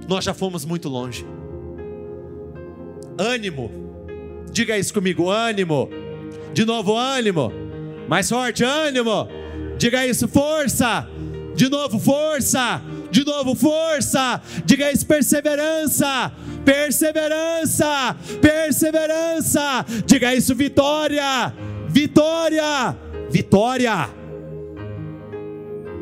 Nós já fomos muito longe. Ânimo, diga isso comigo, ânimo. De novo, ânimo. Mais forte, ânimo. Diga isso, força. De novo, força. De novo, força. Diga isso, perseverança. Perseverança. Perseverança. Diga isso, vitória. Vitória. Vitória.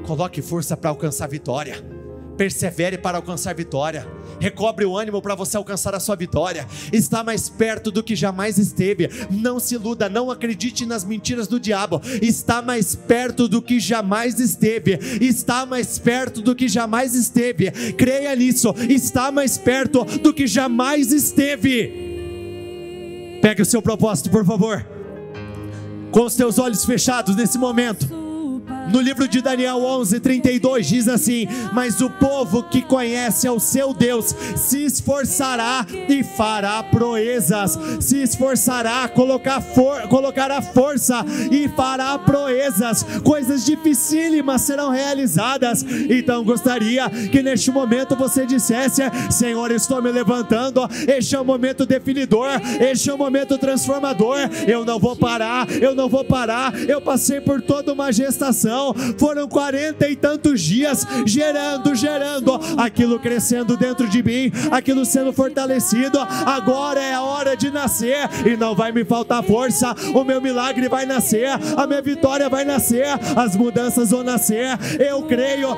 Coloque força para alcançar vitória. Persevere para alcançar vitória. Recobre o ânimo para você alcançar a sua vitória. Está mais perto do que jamais esteve. Não se iluda, não acredite nas mentiras do diabo. Está mais perto do que jamais esteve. Está mais perto do que jamais esteve. Creia nisso. Está mais perto do que jamais esteve. Pegue o seu propósito, por favor. Com os teus olhos fechados nesse momento. No livro de Daniel 11:32 diz assim: mas o povo que conhece ao seu Deus se esforçará e fará proezas. Se esforçará, colocará força e fará proezas. Coisas dificílimas serão realizadas. Então gostaria que neste momento você dissesse: Senhor, estou me levantando. Este é o momento definidor. Este é o momento transformador. Eu não vou parar. Eu não vou parar. Eu passei por toda uma gestação. Foram 40 e tantos dias gerando, aquilo crescendo dentro de mim, aquilo sendo fortalecido. Agora é a hora de nascer e não vai me faltar força. O meu milagre vai nascer, a minha vitória vai nascer, as mudanças vão nascer. Eu creio,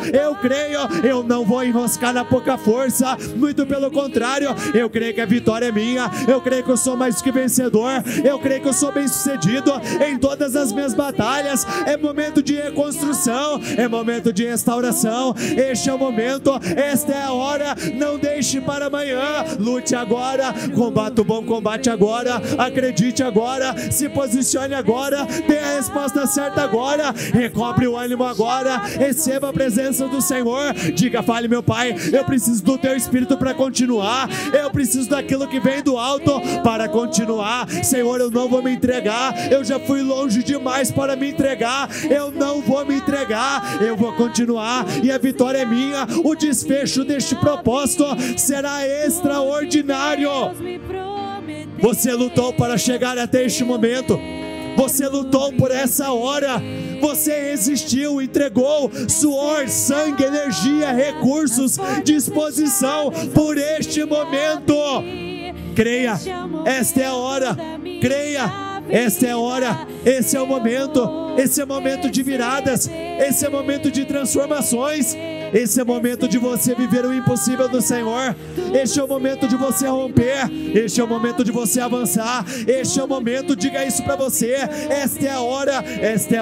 eu não vou enroscar na pouca força, muito pelo contrário, eu creio que a vitória é minha. Eu creio que eu sou mais que vencedor. Eu creio que eu sou bem sucedido em todas as minhas batalhas. É momento de reconstrução. reconstrução, é momento de restauração. Este é o momento, esta é a hora. Não deixe para amanhã. Lute agora, combata o bom combate agora, acredite agora, se posicione agora, dê a resposta certa agora, recobre o ânimo agora, receba a presença do Senhor. Diga, fale: meu Pai, eu preciso do teu Espírito para continuar, eu preciso daquilo que vem do alto para continuar. Senhor, eu não vou me entregar, eu já fui longe demais para me entregar, eu não vou me entregar, eu vou continuar, e a vitória é minha. O desfecho deste propósito será extraordinário. Você lutou para chegar até este momento, você lutou por essa hora, você resistiu, entregou suor, sangue, energia, recursos, disposição por este momento. Creia, esta é a hora, creia, esta é a hora, esse é o momento, esse é o momento de viradas, esse é o momento de transformações, esse é o momento de você viver o impossível do Senhor, este é o momento de você romper, este é o momento de você avançar, este é o momento, diga isso para você, esta é a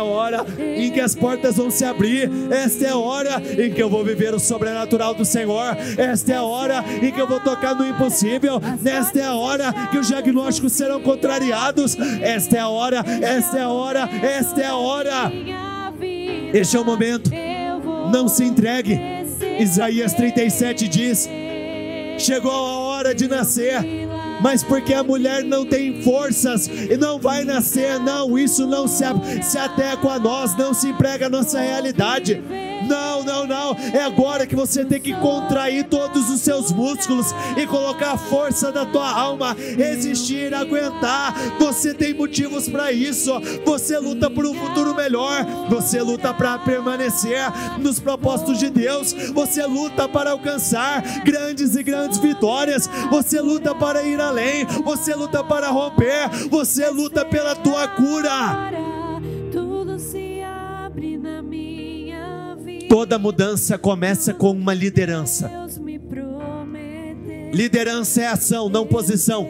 hora em que as portas vão se abrir, esta é a hora em que eu vou viver o sobrenatural do Senhor, esta é a hora em que eu vou tocar no impossível, esta é a hora que os diagnósticos serão contrariados, esta é a hora, esta é a hora, esta é a hora, este é o momento. Não se entregue. Isaías 37 diz: chegou a hora de nascer, mas porque a mulher não tem forças e não vai nascer, não, isso não se adequa a nós, não se emprega a nossa realidade. Não, é agora que você tem que contrair todos os seus músculos e colocar a força da tua alma, resistir, aguentar. Você tem motivos para isso, você luta por um futuro melhor, você luta para permanecer nos propósitos de Deus, você luta para alcançar grandes e grandes vitórias, você luta para ir além, você luta para romper, você luta pela tua cura. Toda mudança começa com uma liderança. Liderança é ação, não posição.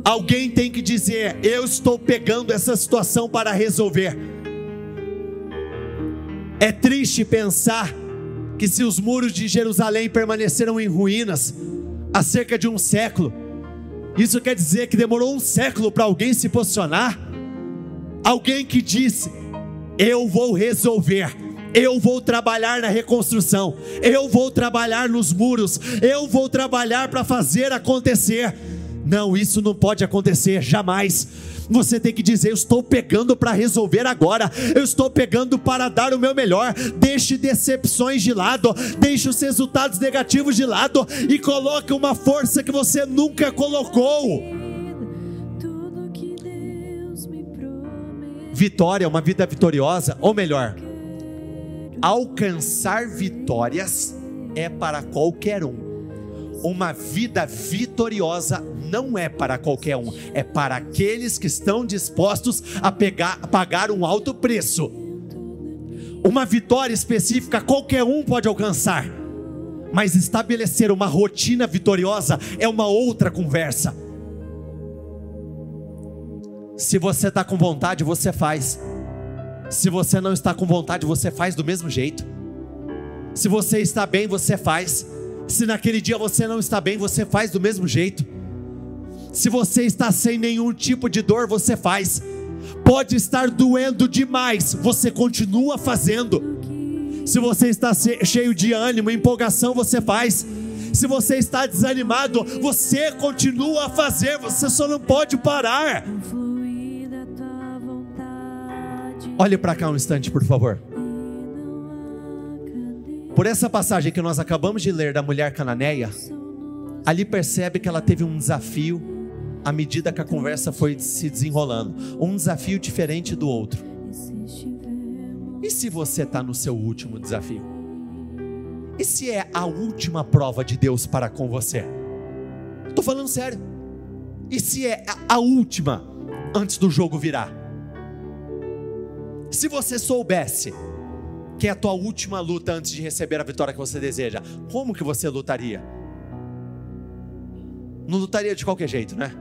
Alguém tem que dizer: eu estou pegando essa situação para resolver. É triste pensar que se os muros de Jerusalém permaneceram em ruínas há cerca de um século, isso quer dizer que demorou um século para alguém se posicionar. Alguém que disse: eu vou resolver, eu vou trabalhar na reconstrução, eu vou trabalhar nos muros, eu vou trabalhar para fazer acontecer. Não, isso não pode acontecer, jamais. Você tem que dizer: eu estou pegando para resolver agora, eu estou pegando para dar o meu melhor. Deixe decepções de lado, deixe os resultados negativos de lado e coloque uma força que você nunca colocou. Vitória, uma vida vitoriosa, ou melhor, alcançar vitórias é para qualquer um. Uma vida vitoriosa não é para qualquer um, é para aqueles que estão dispostos a pagar um alto preço. Uma vitória específica qualquer um pode alcançar, mas estabelecer uma rotina vitoriosa é uma outra conversa. Se você está com vontade, você faz. Se você não está com vontade, você faz do mesmo jeito. Se você está bem, você faz. Se naquele dia você não está bem, você faz do mesmo jeito. Se você está sem nenhum tipo de dor, você faz. Pode estar doendo demais, você continua fazendo. Se você está cheio de ânimo, empolgação, você faz. Se você está desanimado, você continua a fazer, você só não pode parar. Olhe para cá um instante, por favor. Por essa passagem que nós acabamos de ler da mulher cananeia, ali percebe que ela teve um desafio à medida que a conversa foi se desenrolando. Um desafio diferente do outro. E se você está no seu último desafio? E se é a última prova de Deus para com você? Estou falando sério. E se é a última antes do jogo virar? Se você soubesse que é a tua última luta antes de receber a vitória que você deseja, como que você lutaria? Não lutaria de qualquer jeito, né?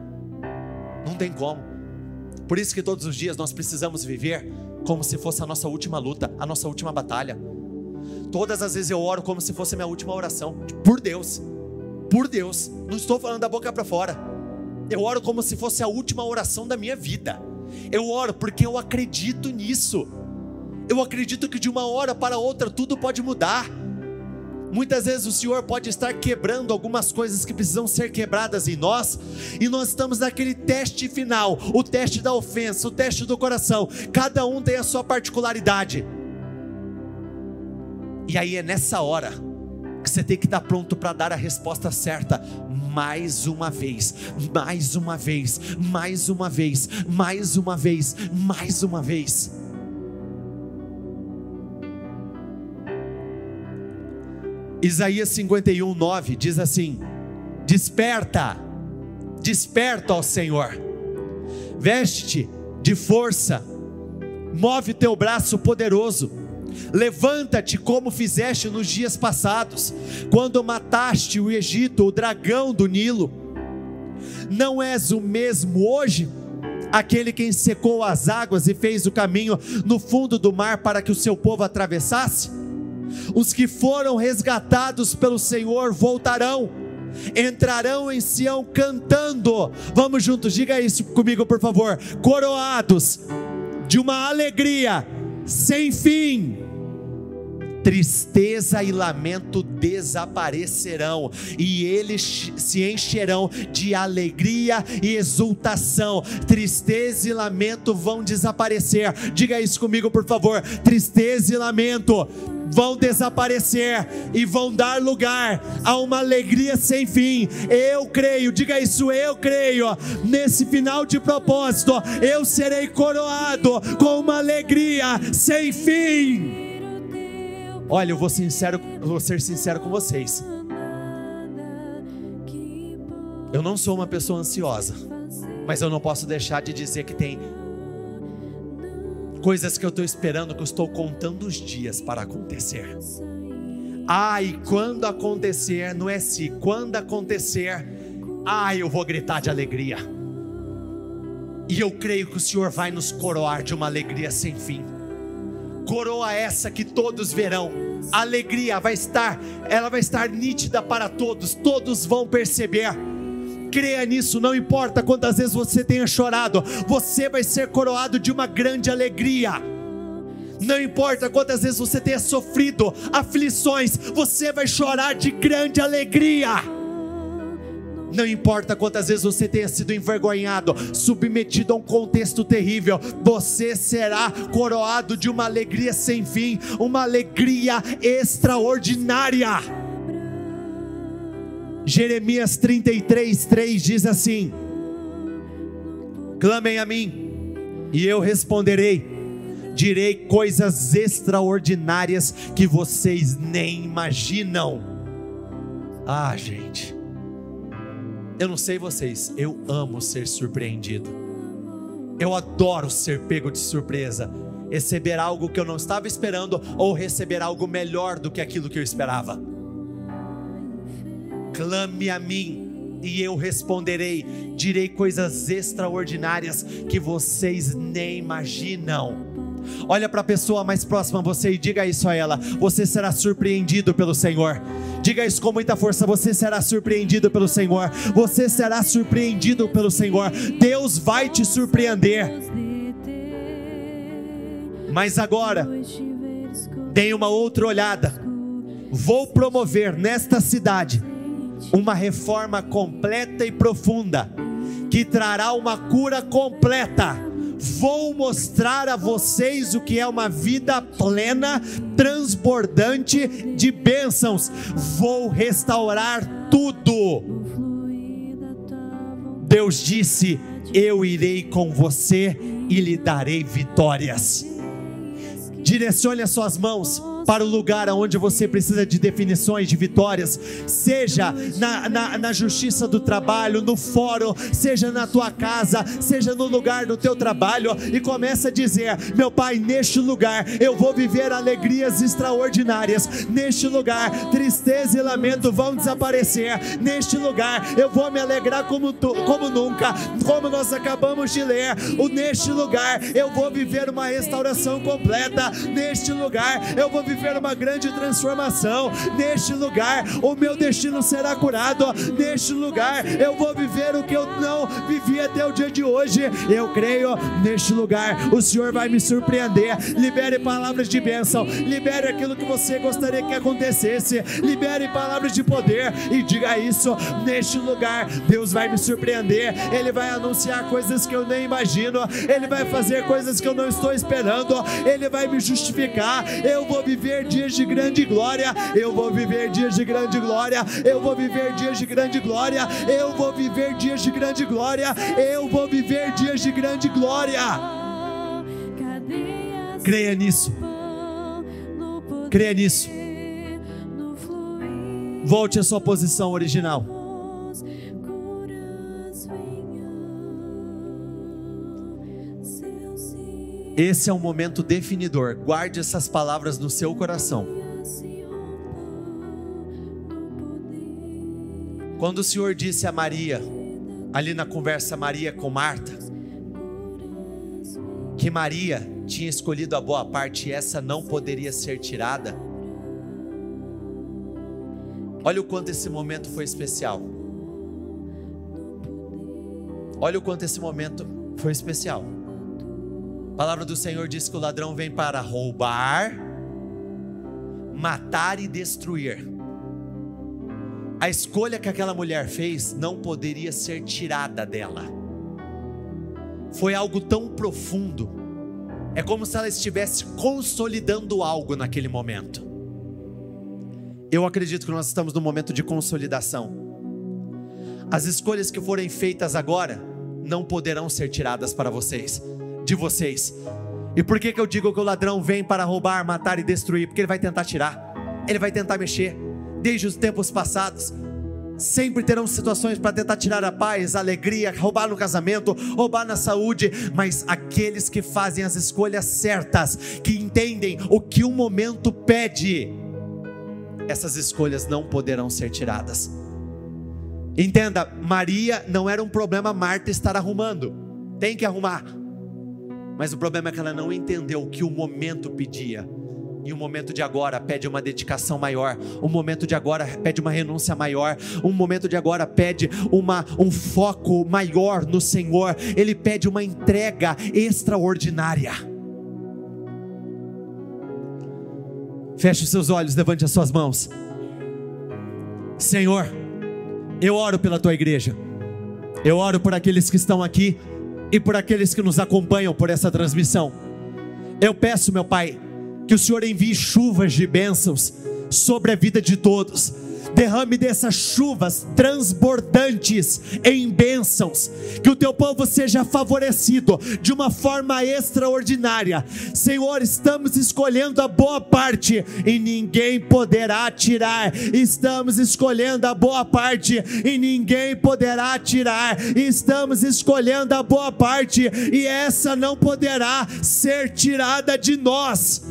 Não tem como. Por isso que todos os dias nós precisamos viver como se fosse a nossa última luta, a nossa última batalha. Todas as vezes eu oro como se fosse a minha última oração, por Deus, não estou falando da boca para fora. Eu oro como se fosse a última oração da minha vida. Eu oro porque eu acredito nisso. Eu acredito que de uma hora para outra tudo pode mudar. Muitas vezes o Senhor pode estar quebrando algumas coisas que precisam ser quebradas em nós, e nós estamos naquele teste final, o teste da ofensa, o teste do coração. Cada um tem a sua particularidade. E aí é nessa hora que você tem que estar pronto para dar a resposta certa. Mais uma vez, mais uma vez, mais uma vez, mais uma vez, mais uma vez. Isaías 51:9 diz assim: desperta, desperta, ó Senhor, veste-te de força, move teu braço poderoso, levanta-te como fizeste nos dias passados, quando mataste o Egito, o dragão do Nilo. Não és o mesmo hoje, aquele que secou as águas e fez o caminho no fundo do mar para que o seu povo atravessasse? Os que foram resgatados pelo Senhor voltarão, entrarão em Sião cantando. Vamos juntos, diga isso comigo por favor: coroados de uma alegria sem fim. Tristeza e lamento desaparecerão, e eles se encherão de alegria e exultação. Tristeza e lamento vão desaparecer. Diga isso comigo por favor: tristeza e lamento vão desaparecer e vão dar lugar a uma alegria sem fim. Eu creio, diga isso, eu creio. Nesse final de propósito, eu serei coroado com uma alegria sem fim. Olha, eu vou ser sincero com vocês. Eu não sou uma pessoa ansiosa, mas eu não posso deixar de dizer que tem coisas que eu estou esperando, que eu estou contando os dias para acontecer. E quando acontecer, não é se, quando acontecer, eu vou gritar de alegria. E eu creio que o Senhor vai nos coroar de uma alegria sem fim. Coroa essa que todos verão. A alegria ela vai estar nítida para todos. Todos vão perceber. Creia nisso, não importa quantas vezes você tenha chorado, você vai ser coroado de uma grande alegria. Não importa quantas vezes você tenha sofrido aflições, você vai chorar de grande alegria. Não importa quantas vezes você tenha sido envergonhado, submetido a um contexto terrível, você será coroado de uma alegria sem fim, uma alegria extraordinária. Jeremias 33:3 diz assim: clamem a mim e eu responderei, direi coisas extraordinárias que vocês nem imaginam. Gente, eu não sei vocês, eu amo ser surpreendido. Eu adoro ser pego de surpresa, receber algo que eu não estava esperando, ou receber algo melhor do que aquilo que eu esperava. Clame a mim e eu responderei, direi coisas extraordinárias que vocês nem imaginam. Olha para a pessoa mais próxima a você e diga isso a ela: você será surpreendido pelo Senhor. Diga isso com muita força: você será surpreendido pelo Senhor. Você será surpreendido pelo Senhor. Deus vai te surpreender. Mas agora, dê uma outra olhada. Vou promover nesta cidade uma reforma completa e profunda, que trará uma cura completa. Vou mostrar a vocês o que é uma vida plena, transbordante de bênçãos. Vou restaurar tudo. Deus disse: eu irei com você e lhe darei vitórias. Direcione as suas mãos para o lugar onde você precisa de definições, de vitórias, seja na justiça do trabalho, no fórum, seja na tua casa, seja no lugar do teu trabalho, e começa a dizer: meu Pai, neste lugar eu vou viver alegrias extraordinárias, neste lugar tristeza e lamento vão desaparecer, neste lugar eu vou me alegrar como nunca, como nós acabamos de ler. Neste lugar eu vou viver uma restauração completa, neste lugar eu vou viver uma grande transformação, neste lugar o meu destino será curado, neste lugar eu vou viver o que eu não vivi até o dia de hoje. Eu creio, neste lugar o Senhor vai me surpreender. Libere palavras de bênção, libere aquilo que você gostaria que acontecesse, libere palavras de poder e diga isso: neste lugar Deus vai me surpreender, Ele vai anunciar coisas que eu nem imagino, Ele vai fazer coisas que eu não estou esperando, Ele vai me justificar. Eu vou viver dias de grande glória, eu vou viver dias de grande glória, eu vou viver dias de grande glória, eu vou viver dias de grande glória, eu vou viver dias de grande glória. Creia nisso, creia nisso. Volte à sua posição original. Esse é um momento definidor. Guarde essas palavras no seu coração. Quando o Senhor disse a Maria, ali na conversa Maria com Marta, que Maria tinha escolhido a boa parte e essa não poderia ser tirada, olha o quanto esse momento foi especial. Olha o quanto esse momento foi especial. A palavra do Senhor diz que o ladrão vem para roubar, matar e destruir. A escolha que aquela mulher fez não poderia ser tirada dela. Foi algo tão profundo. É como se ela estivesse consolidando algo naquele momento. Eu acredito que nós estamos num momento de consolidação. As escolhas que forem feitas agora não poderão ser tiradas de vocês. E por que eu digo que o ladrão vem para roubar, matar e destruir? Porque ele vai tentar tirar, ele vai tentar mexer. Desde os tempos passados, sempre terão situações para tentar tirar a paz, a alegria, roubar no casamento, roubar na saúde. Mas aqueles que fazem as escolhas certas, que entendem o que o momento pede, essas escolhas não poderão ser tiradas. Entenda, Maria não era um problema Marta estar arrumando, tem que arrumar. Mas o problema é que ela não entendeu o que o momento pedia. E o momento de agora pede uma dedicação maior. O momento de agora pede uma renúncia maior. O momento de agora pede um foco maior no Senhor. Ele pede uma entrega extraordinária. Feche os seus olhos, levante as suas mãos. Senhor, eu oro pela tua igreja. Eu oro por aqueles que estão aqui e por aqueles que nos acompanham por essa transmissão. Eu peço, meu Pai, que o Senhor envie chuvas de bênçãos sobre a vida de todos. Derrame dessas chuvas transbordantes em bênçãos, que o teu povo seja favorecido de uma forma extraordinária. Senhor, estamos escolhendo a boa parte e ninguém poderá tirar. Estamos escolhendo a boa parte e ninguém poderá tirar. Estamos escolhendo a boa parte e essa não poderá ser tirada de nós.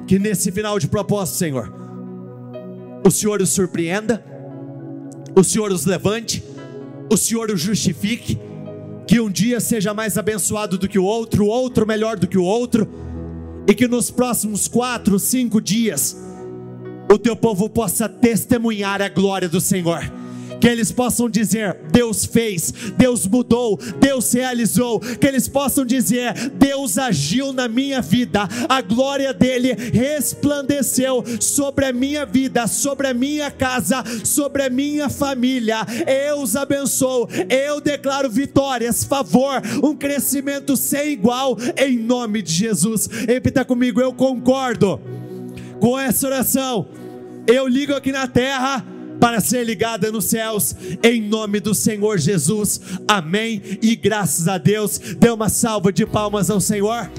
Que nesse final de propósito, Senhor, o Senhor os surpreenda, o Senhor os levante, o Senhor os justifique, que um dia seja mais abençoado do que o outro melhor do que o outro, e que nos próximos 4, 5 dias, o teu povo possa testemunhar a glória do Senhor. Que eles possam dizer: Deus fez, Deus mudou, Deus realizou. Que eles possam dizer: Deus agiu na minha vida, a glória dele resplandeceu sobre a minha vida, sobre a minha casa, sobre a minha família. Eu os abençoo, eu declaro vitórias, favor, um crescimento sem igual, em nome de Jesus. Repita comigo: eu concordo com essa oração. Eu ligo aqui na terra para ser ligada nos céus, em nome do Senhor Jesus, amém, e graças a Deus. Dê uma salva de palmas ao Senhor.